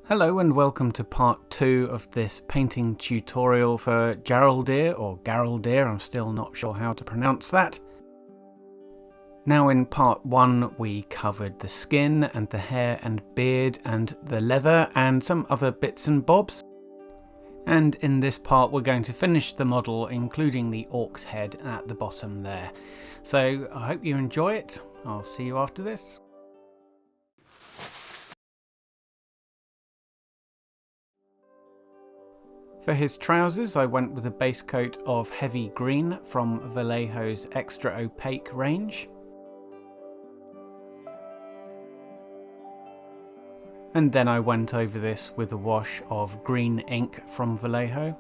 Hello and welcome to part 2 of this painting tutorial for Geraldir, or Garaldir, I'm still not sure how to pronounce that. Now in part 1 we covered the skin and the hair and beard and the leather and some other bits and bobs. And in this part we're going to finish the model including the orc's head at the bottom there. So I hope you enjoy it. I'll see you after this. For his trousers I went with a base coat of heavy green from Vallejo's extra opaque range. And then I went over this with a wash of green ink from Vallejo.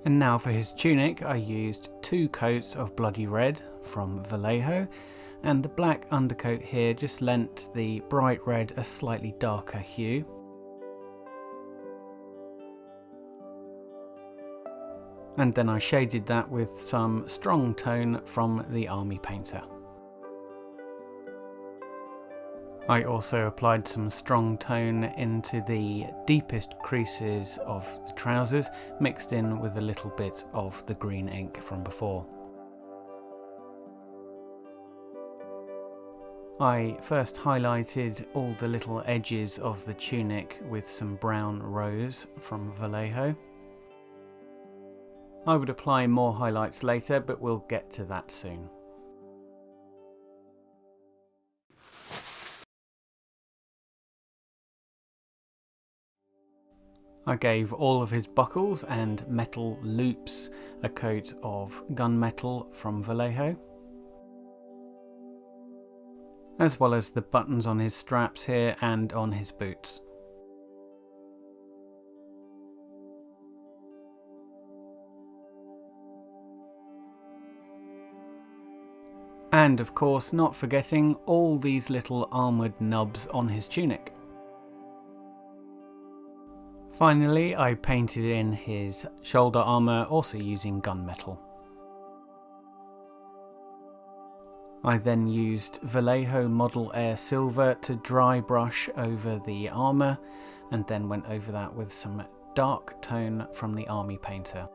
And now for his tunic I used 2 coats of bloody red from Vallejo. And the black undercoat here just lent the bright red a slightly darker hue. And then I shaded that with some strong tone from the Army Painter. I also applied some strong tone into the deepest creases of the trousers, mixed in with a little bit of the green ink from before. I first highlighted all the little edges of the tunic with some brown rose from Vallejo. I would apply more highlights later, but we'll get to that soon. I gave all of his buckles and metal loops a coat of gunmetal from Vallejo, as well as the buttons on his straps here and on his boots. And of course, not forgetting all these little armoured nubs on his tunic. Finally, I painted in his shoulder armour, also using gunmetal. I then used Vallejo Model Air Silver to dry brush over the armour, and then went over that with some dark tone from the Army Painter.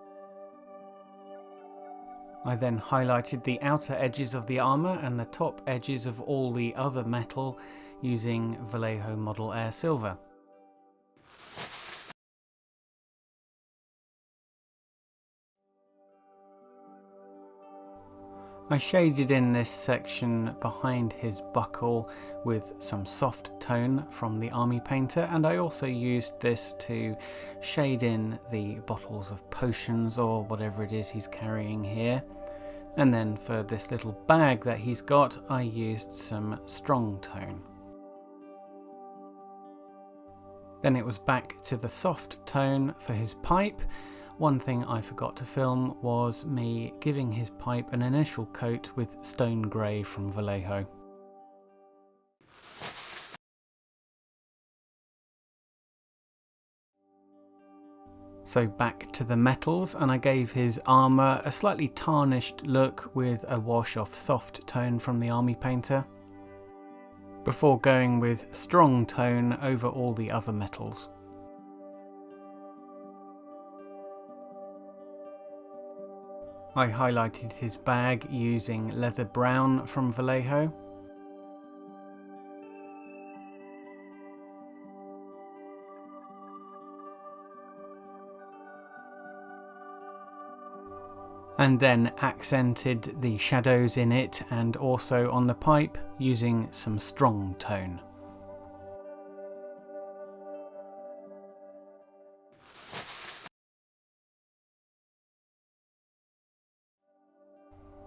I then highlighted the outer edges of the armour and the top edges of all the other metal using Vallejo Model Air Silver. I shaded in this section behind his buckle with some soft tone from the Army Painter, and I also used this to shade in the bottles of potions or whatever it is he's carrying here. And then for this little bag that he's got, I used some strong tone. Then it was back to the soft tone for his pipe. One thing I forgot to film was me giving his pipe an initial coat with stone grey from Vallejo. So back to the metals, and I gave his armour a slightly tarnished look with a wash of soft tone from the Army Painter, before going with strong tone over all the other metals. I highlighted his bag using leather brown from Vallejo. And then accented the shadows in it and also on the pipe using some strong tone.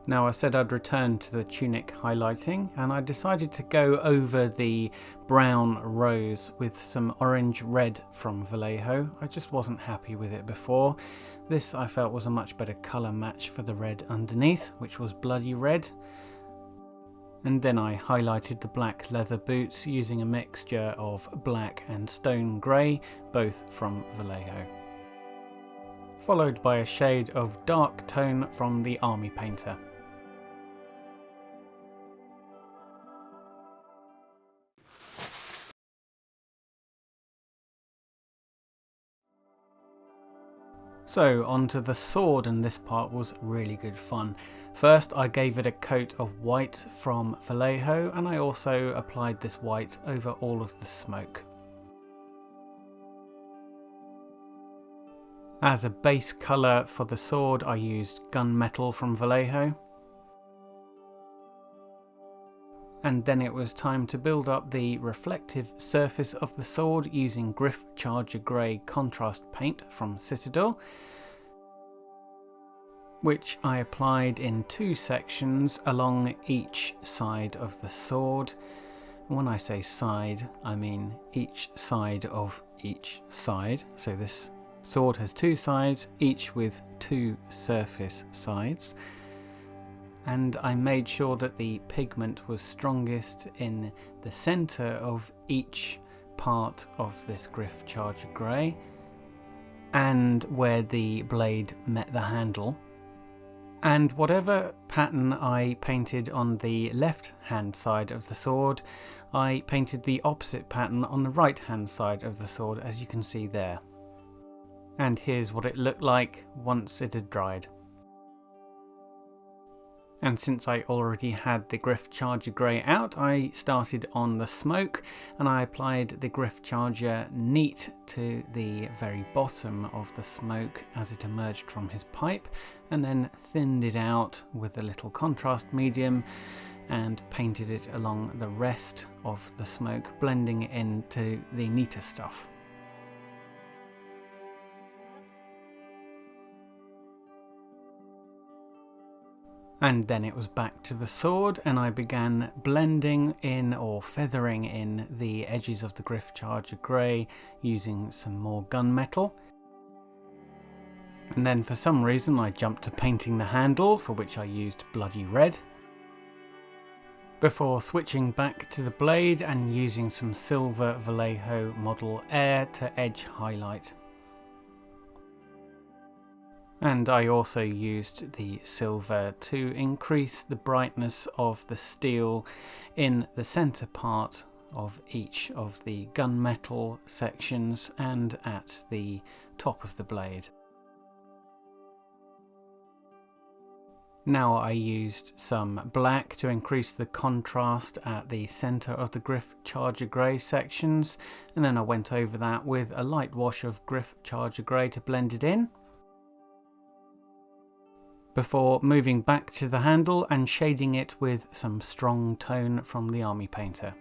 Now I said I'd return to the tunic highlighting, and I decided to go over the brown rose with some orange red from Vallejo. I just wasn't happy with it before. This I felt was a much better colour match for the red underneath, which was bloody red. And then I highlighted the black leather boots using a mixture of black and stone grey, both from Vallejo, followed by a shade of dark tone from the Army Painter. So onto the sword, and this part was really good fun. First I gave it a coat of white from Vallejo, and I also applied this white over all of the smoke. As a base colour for the sword I used Gunmetal from Vallejo. And then it was time to build up the reflective surface of the sword using Gryph-charger grey contrast paint from Citadel, which I applied in 2 sections along each side of the sword. When I say side, I mean each side of each side. So this sword has 2 sides, each with 2 surface sides. And I made sure that the pigment was strongest in the centre of each part of this Gryph-charger grey and where the blade met the handle. And whatever pattern I painted on the left hand side of the sword, I painted the opposite pattern on the right hand side of the sword, as you can see there. And here's what it looked like once it had dried. And since I already had the Gryph-charger grey out, I started on the smoke and I applied the Gryph-charger neat to the very bottom of the smoke as it emerged from his pipe, and then thinned it out with a little contrast medium and painted it along the rest of the smoke, blending it into the neater stuff. And then it was back to the sword, and I began blending in or feathering in the edges of the Gryph-charger grey using some more gunmetal. And then for some reason I jumped to painting the handle, for which I used bloody red, before switching back to the blade and using some silver Vallejo Model Air to edge highlight. And I also used the silver to increase the brightness of the steel in the centre part of each of the gunmetal sections and at the top of the blade. Now I used some black to increase the contrast at the centre of the Gryph-charger grey sections, and then I went over that with a light wash of Gryph-charger grey to blend it in, before moving back to the handle and shading it with some strong tone from the Army Painter.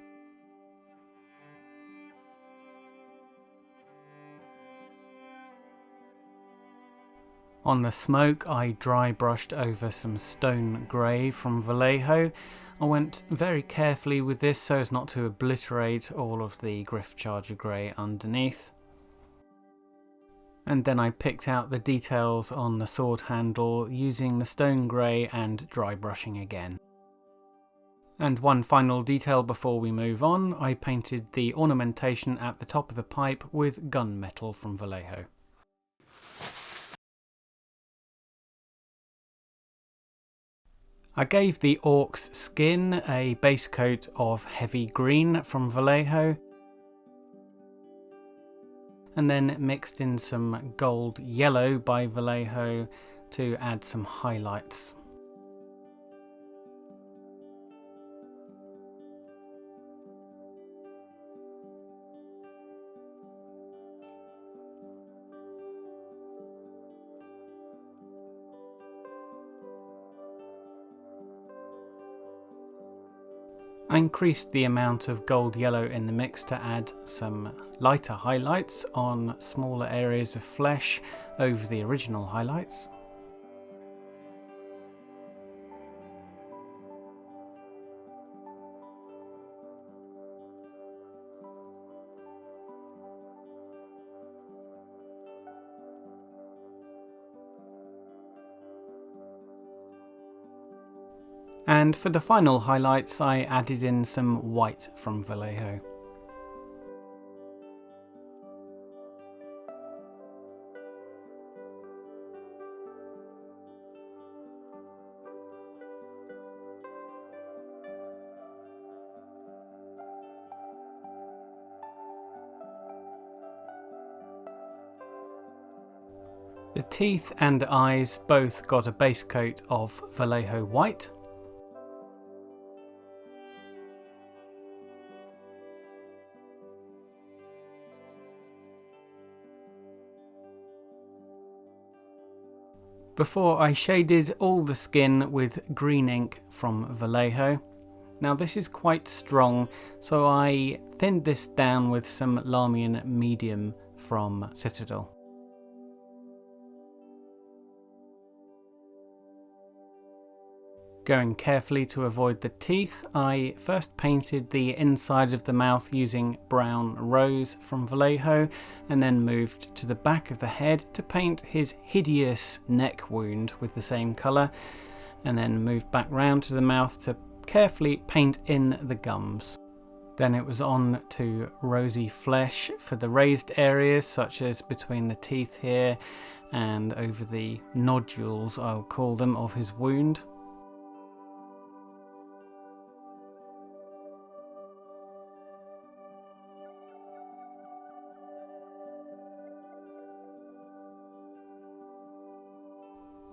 On the smoke I dry brushed over some stone grey from Vallejo. I went very carefully with this so as not to obliterate all of the Gryph-charger grey underneath. And then I picked out the details on the sword handle using the stone grey and dry brushing again. And one final detail before we move on, I painted the ornamentation at the top of the pipe with gunmetal from Vallejo. I gave the orc's skin a base coat of heavy green from Vallejo, and then mixed in some gold yellow by Vallejo to add some highlights. I increased the amount of gold yellow in the mix to add some lighter highlights on smaller areas of flesh over the original highlights. And for the final highlights I added in some white from Vallejo. The teeth and eyes both got a base coat of Vallejo white. Before I shaded all the skin with green ink from Vallejo. Now this is quite strong, so I thinned this down with some Lahmian Medium from Citadel. Going carefully to avoid the teeth, I first painted the inside of the mouth using brown rose from Vallejo, and then moved to the back of the head to paint his hideous neck wound with the same colour, and then moved back round to the mouth to carefully paint in the gums. Then it was on to Rosy Flesh for the raised areas, such as between the teeth here and over the nodules, I'll call them, of his wound.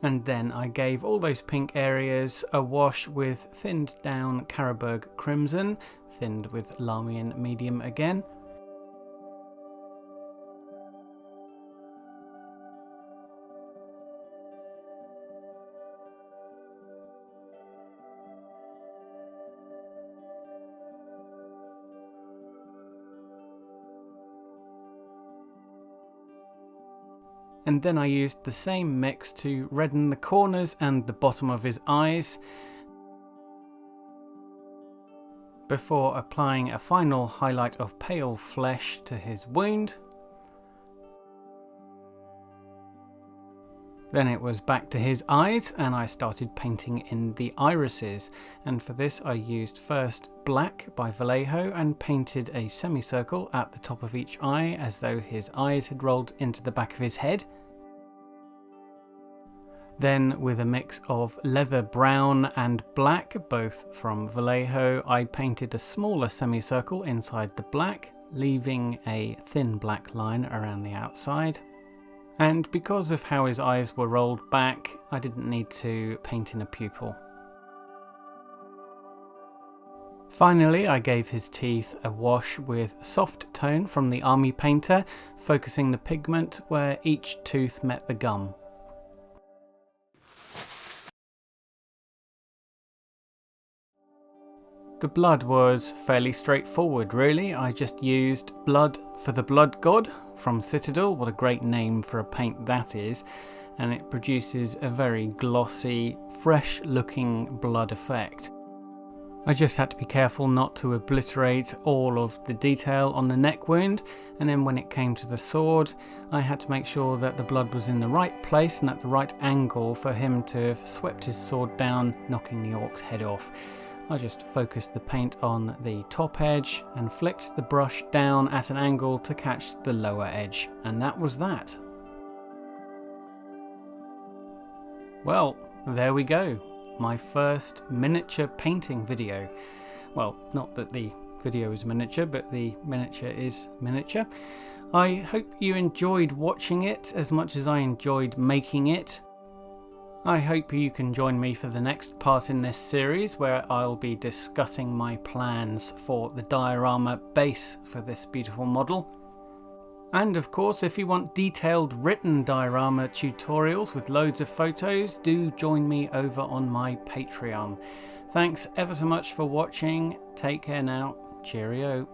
And then I gave all those pink areas a wash with thinned down Carroburg Crimson, thinned with Lahmian Medium again. And then I used the same mix to redden the corners and the bottom of his eyes, before applying a final highlight of pale flesh to his wound. Then it was back to his eyes, and I started painting in the irises, and for this I used first black by Vallejo and painted a semicircle at the top of each eye as though his eyes had rolled into the back of his head. Then with a mix of leather brown and black, both from Vallejo, I painted a smaller semicircle inside the black, leaving a thin black line around the outside. And because of how his eyes were rolled back, I didn't need to paint in a pupil. Finally, I gave his teeth a wash with soft tone from the Army Painter, focusing the pigment where each tooth met the gum. The blood was fairly straightforward really. I just used Blood for the Blood God from Citadel, what a great name for a paint that is, and it produces a very glossy, fresh looking blood effect. I just had to be careful not to obliterate all of the detail on the neck wound, and then when it came to the sword I had to make sure that the blood was in the right place and at the right angle for him to have swept his sword down, knocking the orc's head off. I just focused the paint on the top edge and flicked the brush down at an angle to catch the lower edge, and that was that. Well, there we go. My first miniature painting video. Well, not that the video is miniature, but the miniature is miniature. I hope you enjoyed watching it as much as I enjoyed making it. I hope you can join me for the next part in this series, where I'll be discussing my plans for the diorama base for this beautiful model. And of course, if you want detailed written diorama tutorials with loads of photos, do join me over on my Patreon. Thanks ever so much for watching. Take care now. Cheerio.